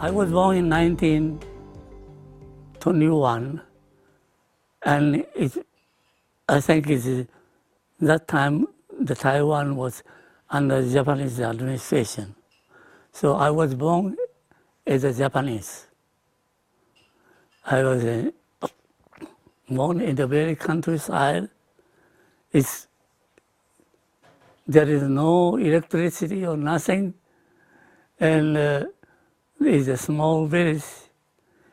I was born in 1921, and I think that time the Taiwan was under Japanese administration. So I was born as a Japanese. I was born in the very countryside. There is no electricity or nothing, and it's a small village.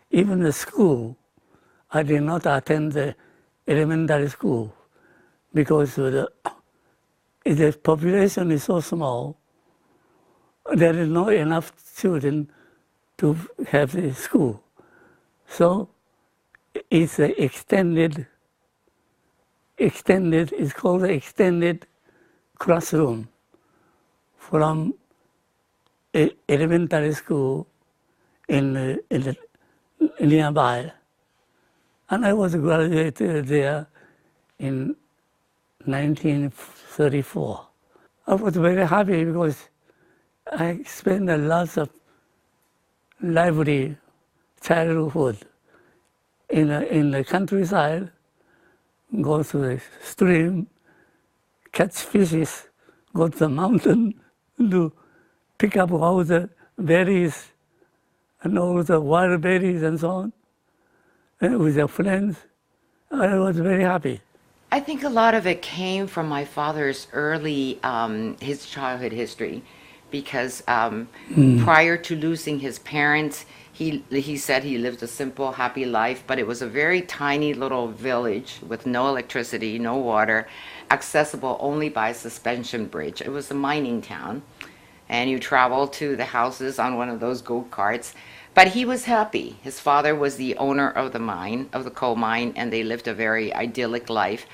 Even the school, I did not attend the elementary school because the population is so small. There is not enough children to have the school. So it's it's called the extended classroom from elementary school in nearby. And I was graduated there in 1934. I was very happy because I spent a lot of lively childhood in the countryside, go to the stream, catch fishes, go to the mountain, to pick up all the berries and all the wild berries and so on, and with your friends. I was very happy. I think a lot of it came from my father's early, his childhood history, because prior to losing his parents, he said he lived a simple, happy life, but it was a very tiny little village with no electricity, no water, accessible only by a suspension bridge. It was a mining town, and you traveled to the houses on one of those go-karts. But he was happy. His father was the owner of the mine, of the coal mine, and they lived a very idyllic life.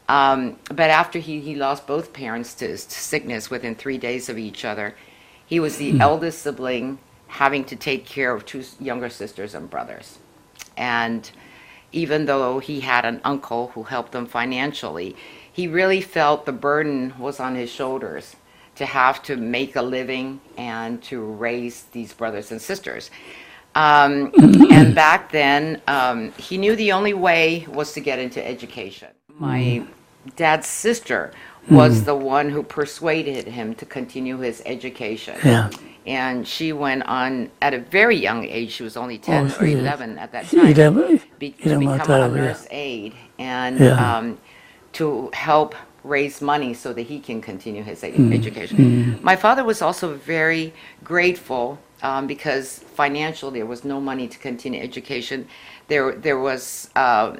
But after he lost both parents to sickness within 3 days of each other, he was the eldest sibling, having to take care of two younger sisters and brothers. And even though he had an uncle who helped him financially, he really felt the burden was on his shoulders to have to make a living and to raise these brothers and sisters. And back then, he knew the only way was to get into education. My dad's sister was the one who persuaded him to continue his education. Yeah. And she went on at a very young age. She was only 10 or 11 at that time, to become a nurse aide and to help raise money so that he can continue his education. My father was also very grateful because financially there was no money to continue education. There was a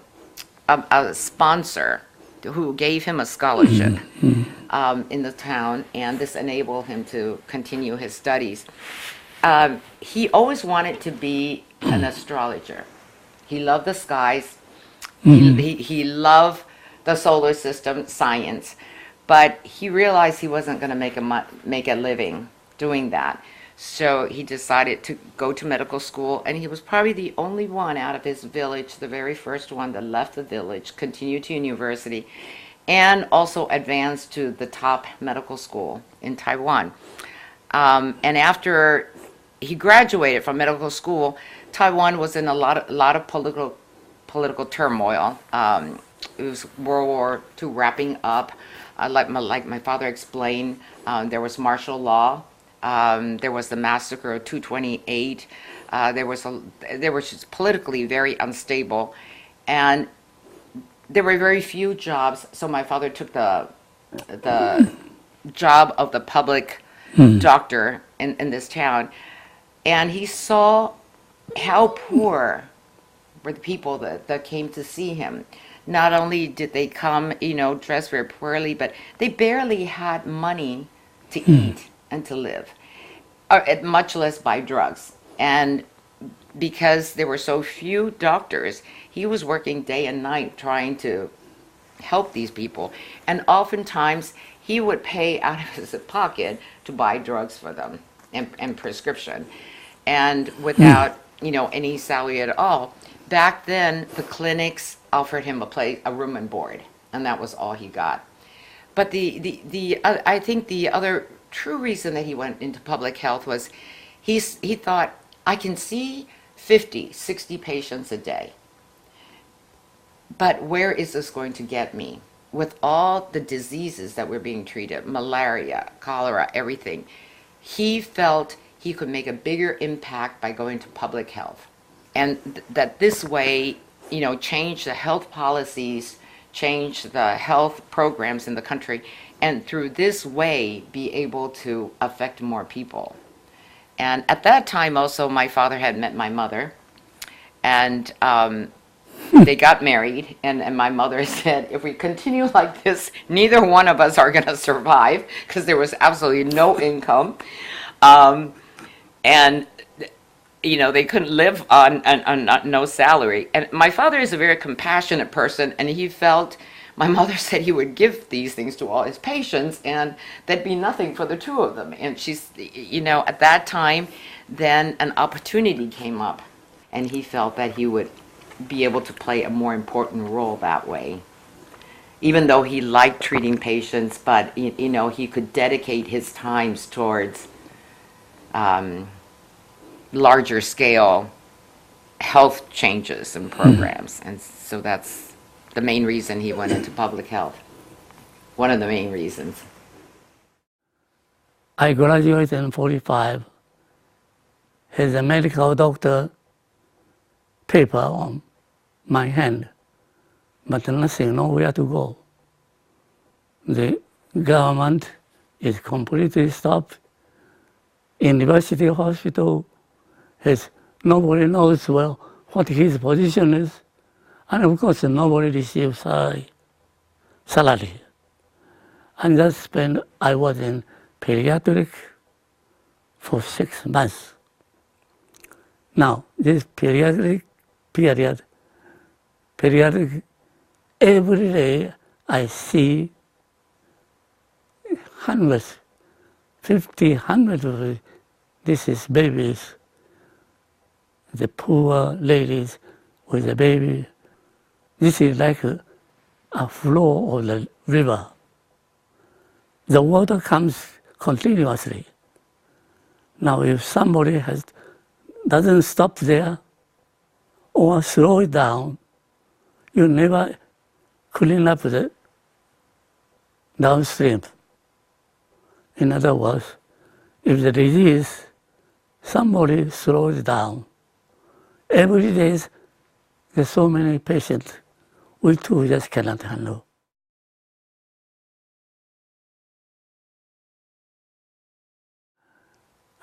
sponsor who gave him a scholarship in the town, and this enabled him to continue his studies. He always wanted to be an astrologer. He loved the skies. He loved the solar system, science, but he realized he wasn't going to make a living doing that. So he decided to go to medical school, and he was probably the only one out of his village, the very first one that left the village, continued to university, and also advanced to the top medical school in Taiwan. And after he graduated from medical school, Taiwan was in a lot of political turmoil. It was World War II wrapping up. Like my father explained, there was martial law. There was the massacre of 228. There was just politically very unstable, and there were very few jobs. So my father took the job of the public doctor in this town, and he saw how poor were the people that came to see him. Not only did they come, dressed very poorly, but they barely had money to eat and to live, or much less buy drugs. And because there were so few doctors, he was working day and night trying to help these people. And oftentimes he would pay out of his pocket to buy drugs for them and prescription. And without, any salary at all. Back then, the clinics offered him a room and board, and that was all he got. But I think the other true reason that he went into public health was he thought, I can see 50, 60 patients a day. But where is this going to get me? With all the diseases that were being treated, malaria, cholera, everything, he felt he could make a bigger impact by going to public health. And that this way, you know, change the health policies, change the health programs in the country, and through this way be able to affect more people. And at that time also, my father had met my mother, and they got married, and my mother said, if we continue like this, neither one of us are going to survive, because there was absolutely no income. And you know, they couldn't live on no salary. And my father is a very compassionate person, and he felt, my mother said he would give these things to all his patients, and there'd be nothing for the two of them. And she's, you know, at that time, then an opportunity came up, and he felt that he would be able to play a more important role that way. Even though he liked treating patients, but, you know, he could dedicate his times towards larger scale health changes and programs. And so that's the main reason he went into public health. One of the main reasons. I graduated in 45. He's a medical doctor paper on my hand, but nothing, nowhere to go. The government is completely stopped. University hospital, nobody knows well what his position is, and of course nobody receives salary. And I was in pediatric for 6 months. Now, this pediatric period, every day I see hundreds, 50, 100 of these babies, the poor ladies with the baby. This is like a flow of the river. The water comes continuously. Now, if somebody doesn't stop there or slow it down, you never clean up the downstream. In other words, if the disease, somebody slows it down. Every day, there's so many patients, we too just cannot handle.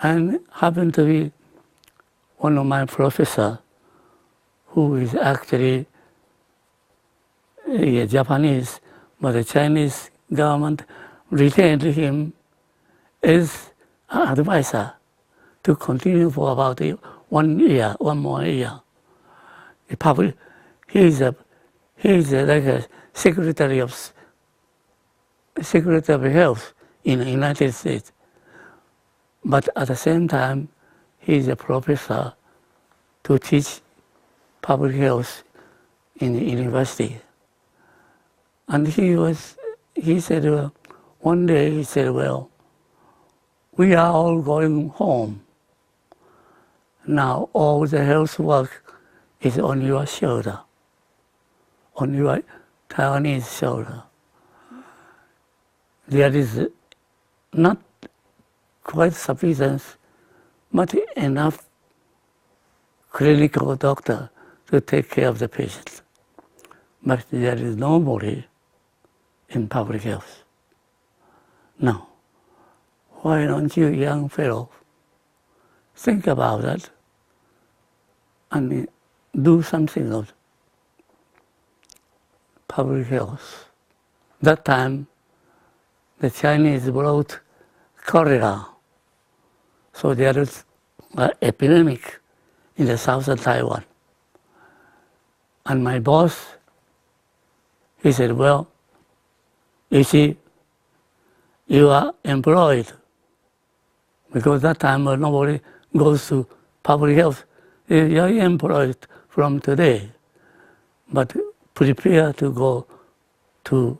And happened to be one of my professors, who is actually Japanese, but the Chinese government retained him as an advisor to continue for about 1 year, 1 more year. He is like a Secretary of Health in the United States. But at the same time, he is a professor to teach public health in the university. And he said, one day he said, well, we are all going home. Now all the health work is on your shoulder, on your Taiwanese shoulder. There is not quite sufficient, but enough clinical doctor to take care of the patient. But there is nobody in public health. Now, why don't you, young fellow, think about that and do something of public health? That time, the Chinese brought cholera. So there is an epidemic in the southern Taiwan. And my boss, he said, well, you see, you are employed. Because that time nobody goes to public health. You are employed from today. But prepare to go to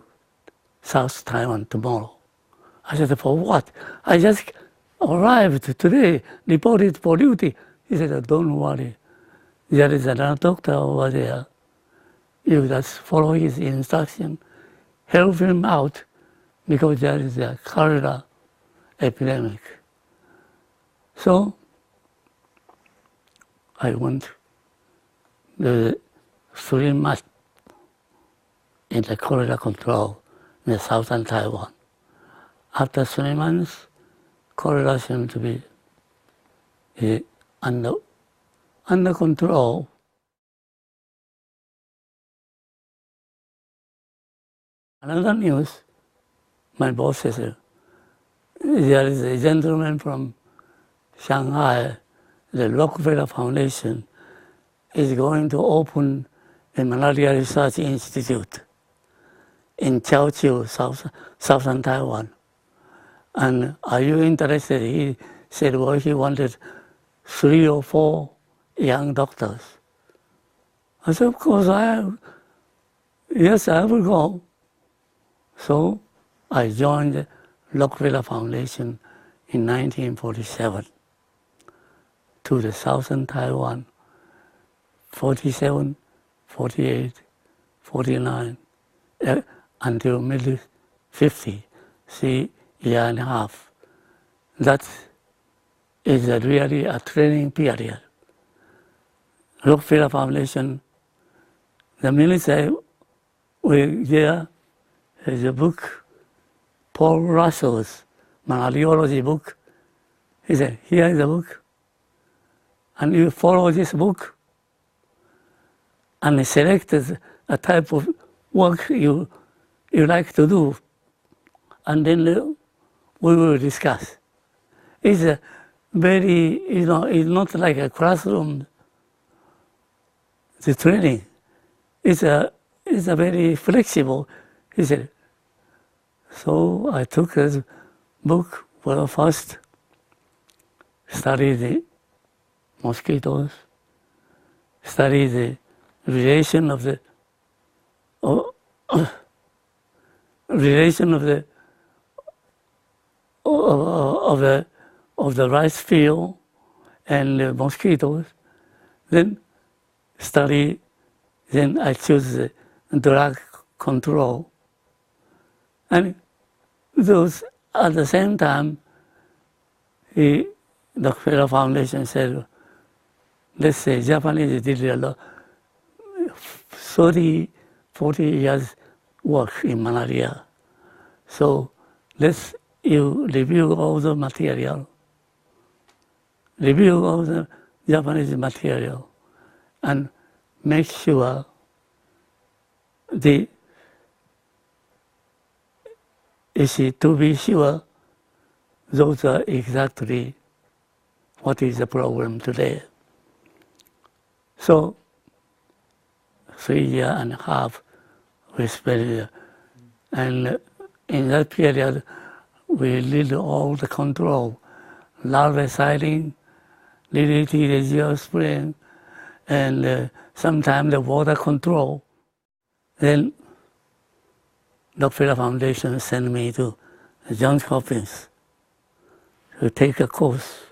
South Taiwan tomorrow. I said, for what? I just arrived today, reported for duty. He said, don't worry. There is another doctor over there. You just follow his instruction, help him out, because there is a cholera epidemic. So I went the 3 months in the cholera control in the southern Taiwan. After 3 months, cholera seemed to be under control. Another news, my boss said, there is a gentleman from Shanghai, the Rockefeller Foundation, is going to open a malaria research institute in Chaoqiu, southern Taiwan. And are you interested? He said, well, he wanted 3 or 4 young doctors. I said, of course, yes, I will go. So I joined the Rockefeller Foundation in 1947 to the southern Taiwan, 47, 48, 49, until mid-50, 3 years and a half. That is really a training period. Rockefeller Foundation, the minute I was there, there's a book, Paul Russell's malariology book. He said, here is the book, and you follow this book, and select a type of work you like to do, and then we will discuss. It's a very, it's not like a classroom, the training. It's a very flexible, he said. So I took this book, well, first study the mosquitoes, study the relation of the rice field and the mosquitoes. Then I choose the drug control. And those, at the same time, the Rockefeller Foundation said, let's say Japanese did a lot, 30, 40 years work in malaria. So you review all the material, review all the Japanese material, and make sure to be sure those are exactly what is the problem today. So 3 years and a half we spent there. And in that period, we did all the control, larviciding, DDT, the geospraying, and sometimes the water control. Then Rockefeller Foundation sent me to Johns Hopkins to take a course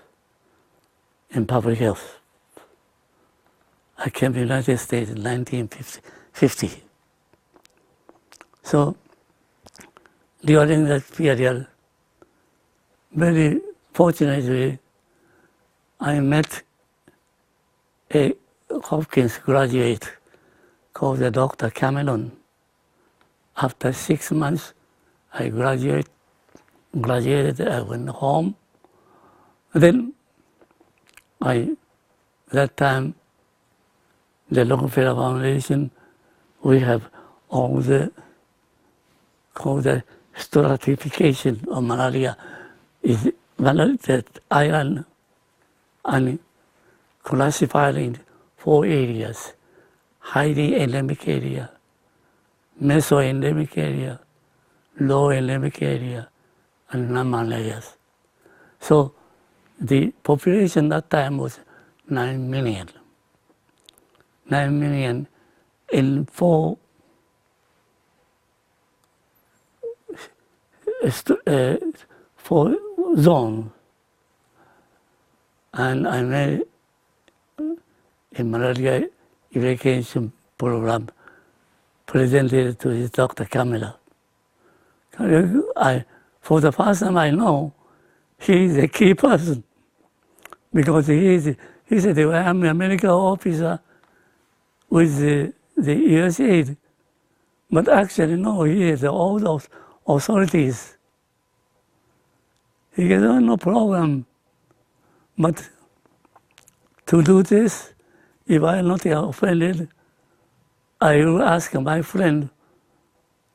in public health. I came to the United States in 1950. So during that period, very fortunately, I met a Hopkins graduate called Dr. Cameron. After 6 months, I graduated, I went home. Then that time, the Rockefeller Foundation, we have all called the stratification of malaria. Is that island and classified in 4 areas: highly endemic area, meso-endemic area, low endemic area, and non-malarias. So the population that time was 9 million. 9 million in 4 zones. And I made a malaria eradication program presented to his Dr. Kamila. For the first time I know, he is a key person because he said, well, I'm a medical officer with the USAID. But actually, no, he has all those authorities. He said, oh, no problem. But to do this, if I am not offended, I will ask my friend,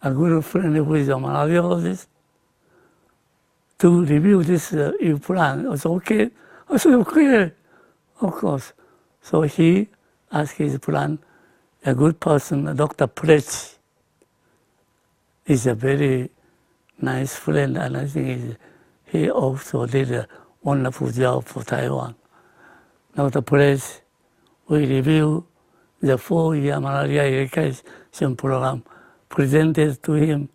a good friend who is a malariologist, to review this plan. It's okay. I said, okay, of course. So he asked his plan, a good person, Dr. Pretz, is a very nice friend, and I think he also did a wonderful job for Taiwan. Dr. Pretz, we review the 4-year malaria eradication program presented to him,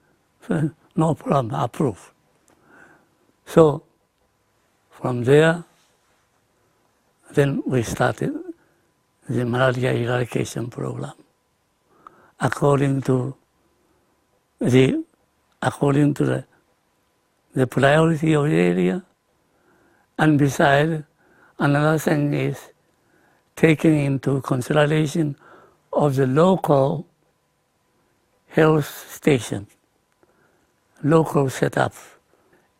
no problem, approved. So from there, then we started the malaria eradication program according to the priority of the area. And besides, another thing is taking into consideration of the local health station, local setup.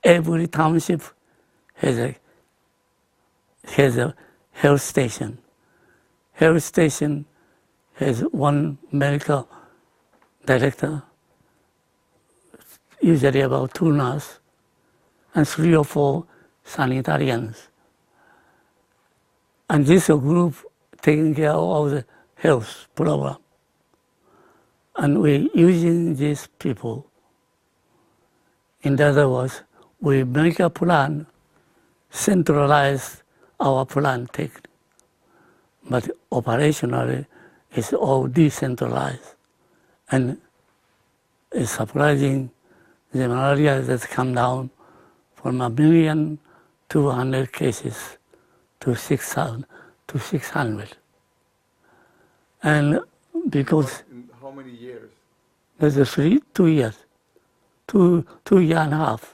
Every township has a health station. Health station has one medical director, usually about 2 nurses, and 3 or 4 sanitarians. And this is a group taking care of the health program. And we're using these people. In other words, we make a plan, centralize our plan technique, but operationally it's all decentralized. And it's surprising, the malaria has come down from 1,200,000 cases to 6,000 to 600. And because how many years? There's 2 years, 2 years and a half.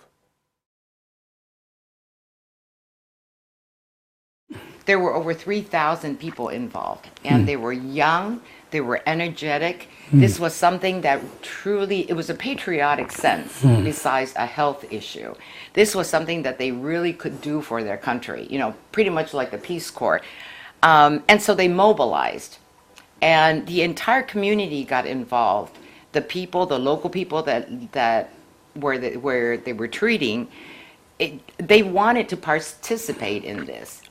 There were over 3,000 people involved, and they were young, they were energetic. This was something that truly, it was a patriotic sense besides a health issue. This was something that they really could do for their country, you know, pretty much like the Peace Corps. And so they mobilized, and the entire community got involved. The people, the local people that where they were treating, they wanted to participate in this.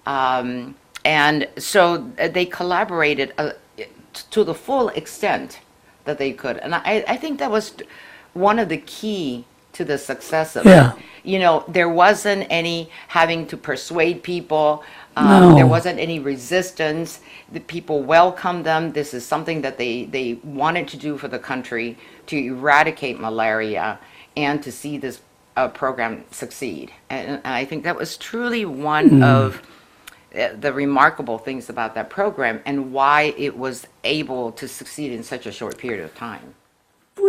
And so they collaborated to the full extent that they could. And I think that was one of the key to the success of it. You know, there wasn't any having to persuade people. No. There wasn't any resistance. The people welcomed them. This is something that they wanted to do for the country, to eradicate malaria and to see this program succeed. And I think that was truly one of the remarkable things about that program and why it was able to succeed in such a short period of time.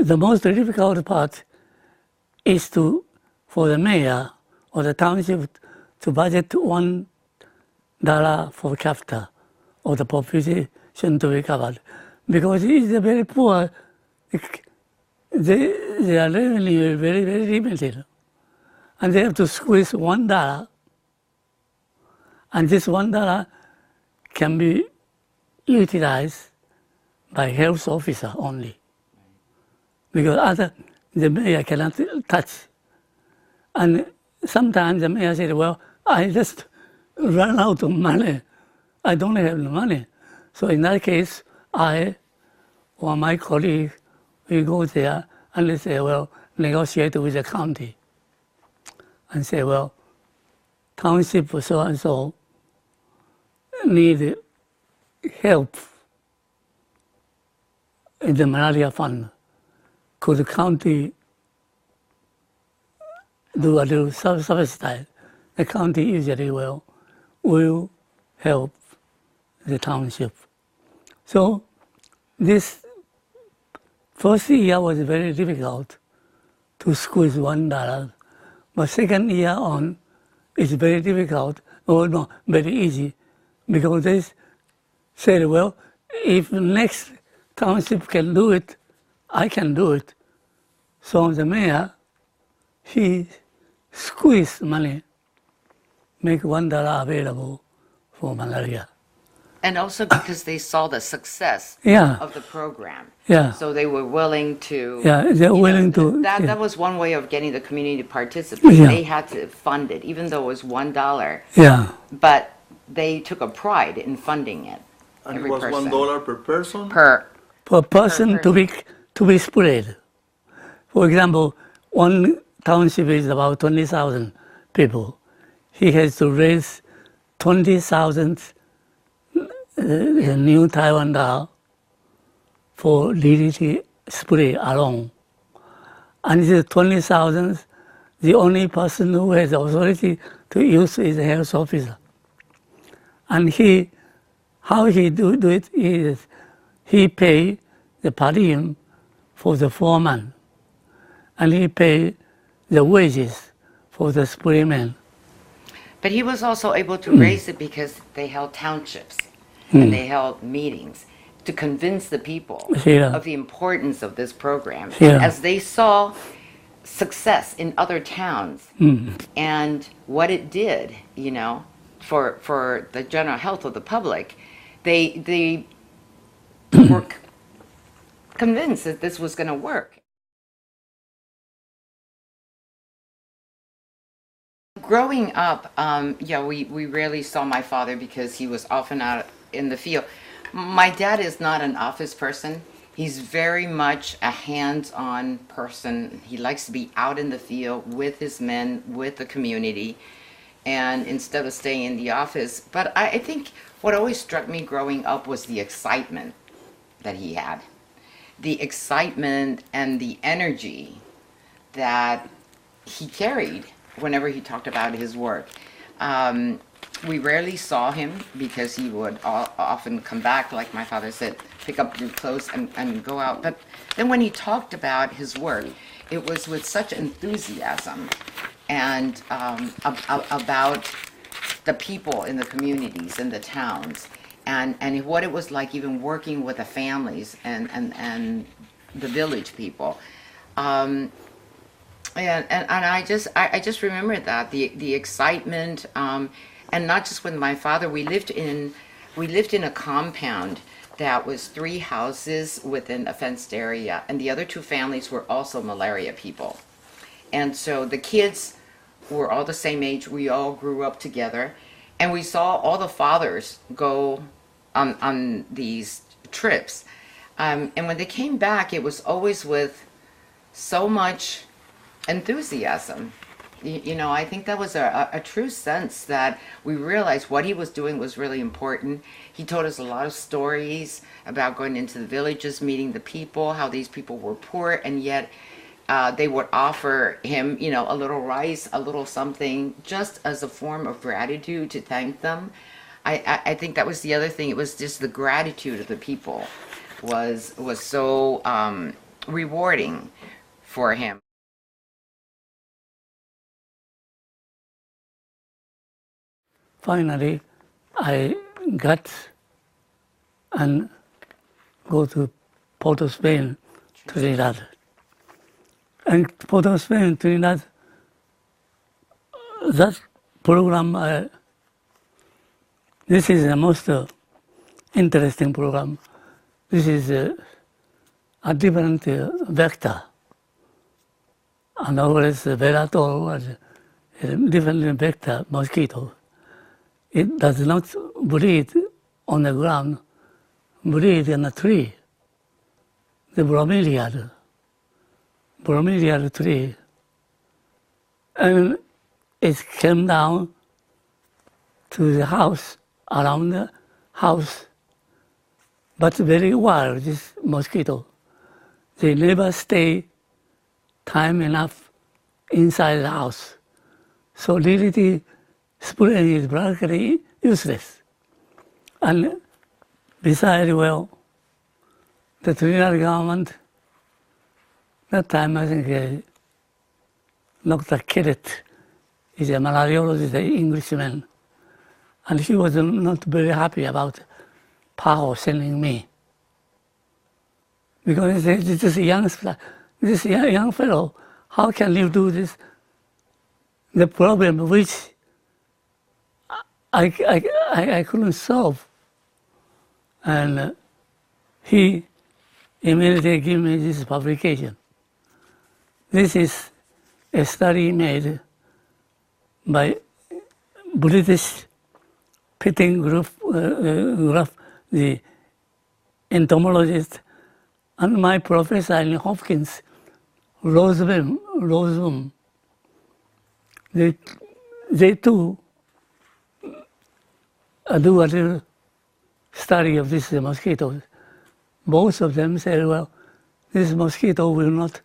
The most difficult part is for the mayor or the township to budget $1 per capita of the population to be covered, because it's very poor. Their revenue is very, very limited, and they have to squeeze $1. And this $1 can be utilized by health officer only, because the mayor cannot touch. And sometimes the mayor said, well, I just ran out of money. I don't have the money. So in that case, I or my colleague, we go there and they say, well, negotiate with the county. And say, well, township so-and-so need help in the malaria fund. Could the county do a little subsidize? The county usually will help the township. So this first year was very difficult to squeeze $1, but second year on, it's very difficult, or no, very easy, because they said, well, if the next township can do it, I can do it. So the mayor, he squeezed money, make $1 available for malaria. And also because they saw the success Yeah. of the program. Yeah. So they were willing to. Yeah, they're willing to. That was one way of getting the community to participate. Yeah. They had to fund it, even though it was $1. Yeah. But they took a pride in funding it. And every it was person. $1 per person? Per person to be spread. For example, one township is about 20,000 people. He has to raise 20,000 new Taiwan dollar for DDT spray alone. And the 20,000, the only person who has authority to use is the health officer. And how he do it is he pay the per diem for the foreman, and he pay the wages for the sprayman. But he was also able to raise it because they held townships and they held meetings to convince the people of the importance of this program. And as they saw success in other towns and what it did, for the general health of the public, they were convinced that this was going to work. Growing up, we rarely saw my father because he was often out in the field. My dad is not an office person. He's very much a hands-on person. He likes to be out in the field with his men, with the community, and instead of staying in the office. But I think what always struck me growing up was the excitement that he had. The excitement and the energy that he carried whenever he talked about his work. We rarely saw him because he would often come back, like my father said, pick up your clothes and go out. But then when he talked about his work, it was with such enthusiasm and about the people in the communities, in the towns, and what it was like even working with the families and the village people. And I just remember that the excitement, and not just with my father. We lived in a compound that was 3 houses within a fenced area, and the other 2 families were also malaria people. And so the kids were all the same age. We all grew up together, and we saw all the fathers go on these trips. And when they came back, it was always with so much enthusiasm. I think that was a true sense that we realized what he was doing was really important. He told us a lot of stories about going into the villages, meeting the people, how these people were poor, and yet they would offer him, a little rice, a little something, just as a form of gratitude to thank them. I think that was the other thing. It was just the gratitude of the people was so rewarding for him. Finally, I got and go to Port of Spain, Trinidad. And Port of Spain, Trinidad, that program, this is the most interesting program. This is a different vector. And always Velator was a different vector mosquito. It does not breed on the ground, breed in a tree, the bromeliad tree. And it came down to the house, around the house, but very wild, this mosquito. They never stay time enough inside the house. So DDT spraying is practically useless. And besides, well, the Trinidad government, that time I think Dr. Kirit is a malariologist, an Englishman, and he was not very happy about PAHO sending me. Because he said, this young fellow, how can you do this? The problem which I couldn't solve. And he immediately gave me this publication. This is a study made by British pitting group, the entomologist, and my professor in Hopkins, Rosebaum. They too do a little study of these mosquitoes. Both of them said, well, this mosquito will not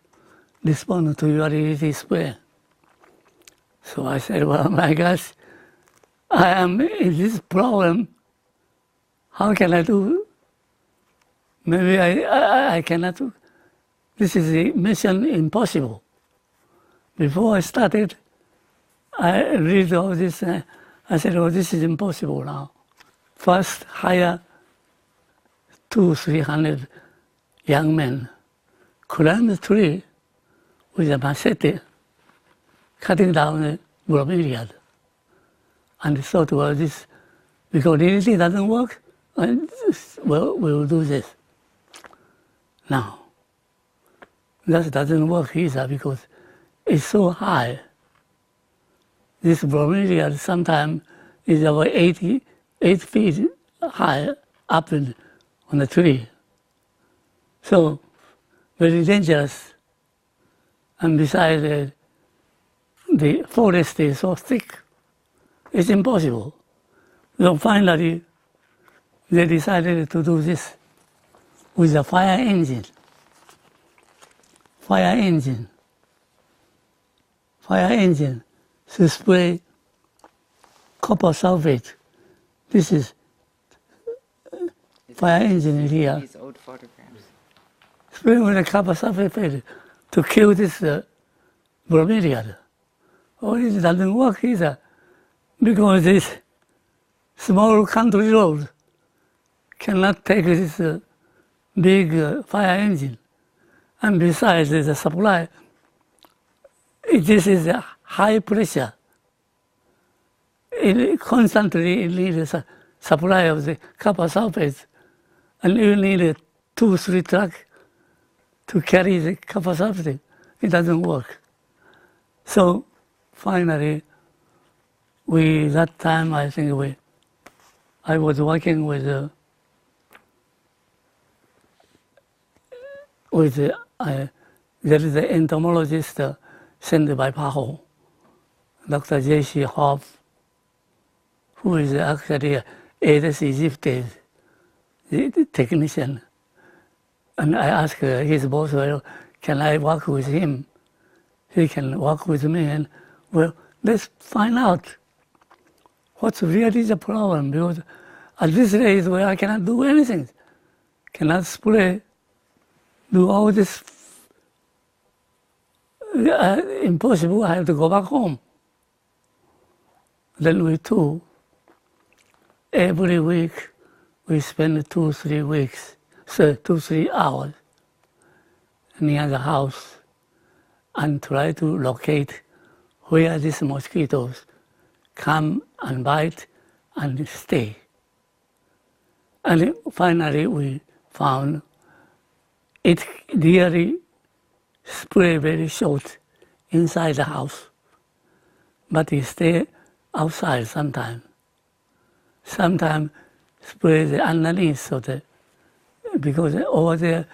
respond to your DDT spray. So I said, well, my gosh, I am in this problem. How can I do? Maybe I cannot do. This is a mission impossible. Before I started, I read all this. I said, oh, this is impossible now. First, hire 200-300 young men, climb the tree with a machete, cutting down the bromeliad. And thought, well, this, because DDT doesn't work, well, we'll do this. Now, that doesn't work either because it's so high. This bromeliad sometimes is about 8 feet high up on the tree. So, very dangerous. And besides, the forest is so thick, it's impossible. So finally, they decided to do this with a fire engine. Fire engine to spray copper sulfate. This is fire engine here. These old photographs. Spray with a copper sulfate to kill this bromeliad. Oh, it doesn't work either because this small country road cannot take this big fire engine. And besides, the supply, this is a high pressure. It constantly needs a supply of the copper sulfate, and you need 2-3 trucks to carry the copper sulfate. It doesn't work. So finally, that time I think I was working with there is an entomologist sent by PAHO, Dr. J.C. Hoff, who is actually Aedes aegypti, the technician. And I asked his boss, well, can I work with him? He can work with me, and well, let's find out what's really the problem, because at this age where I cannot do anything, cannot spray, do all this, impossible, I have to go back home. Then we too, every week, we spend 2-3 weeks, so 2-3 hours near the house and try to locate where these mosquitoes come and bite and stay. And finally we found it really spray very short inside the house, but it stay outside sometimes. Sometimes spray the underneath of the, because over there,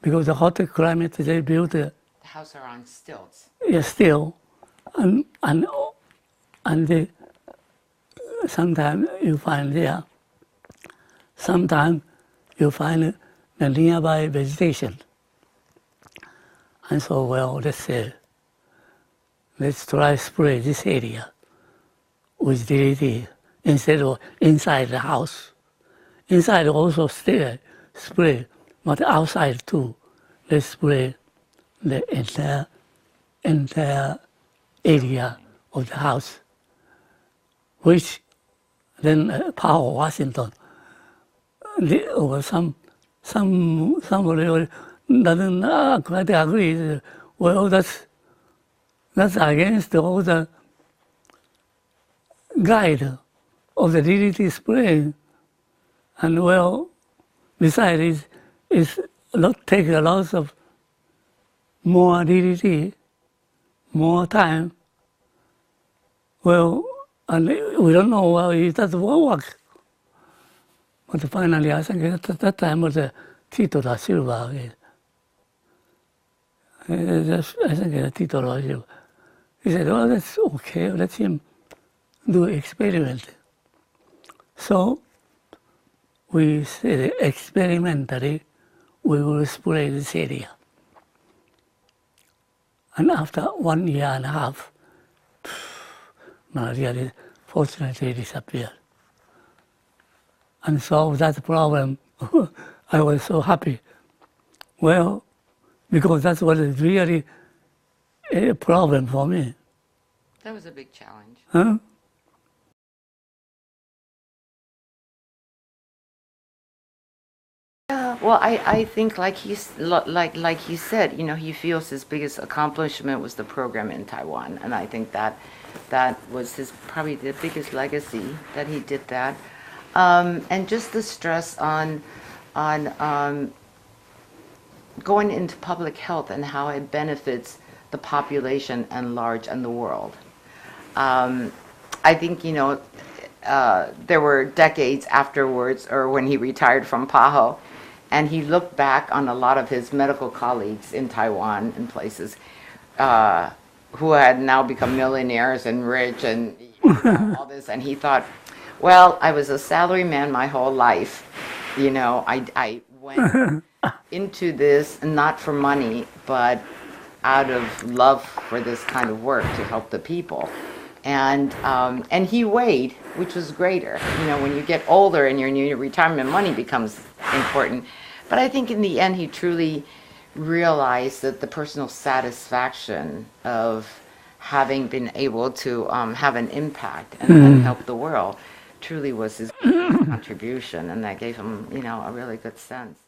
because the hot climate, they built the house are on stilts. Yeah, still, and sometimes you find there. Sometimes you find the nearby vegetation. And so, well, let's try spray this area with DDT instead of inside the house. inside also still spray, but outside too, they spray the entire area of the house, which then Powell, Washington, or somebody doesn't quite agree. Well, that's against all the guide of the DDT spraying. And well, besides, it's not take a lot of more DDT, more time. Well, and we don't know, well, it doesn't work. But finally, I think at that time was Tito da Silva again. I think Tito da Silva. He said, well, that's okay, let him do experiment. So we said experimentally, we will spray this area. And after 1 year and a half, malaria fortunately disappeared. And solved that problem. I was so happy. Well, because that was really a problem for me. That was a big challenge. Huh? Well, I think like he said, you know, he feels his biggest accomplishment was the program in Taiwan, and I think that was his probably the biggest legacy that he did that, and just the stress on going into public health and how it benefits the population at large and the world. I think, you know, there were decades afterwards, or when he retired from PAHO, and he looked back on a lot of his medical colleagues in Taiwan and places who had now become millionaires and rich and all this, and he thought, well, I was a salary man my whole life. You know, I went into this not for money, but out of love for this kind of work to help the people. And he weighed, which was greater. You know, when you get older and your retirement money becomes important. But I think in the end, he truly realized that the personal satisfaction of having been able to have an impact and help the world truly was his contribution, and that gave him, you know, a really good sense.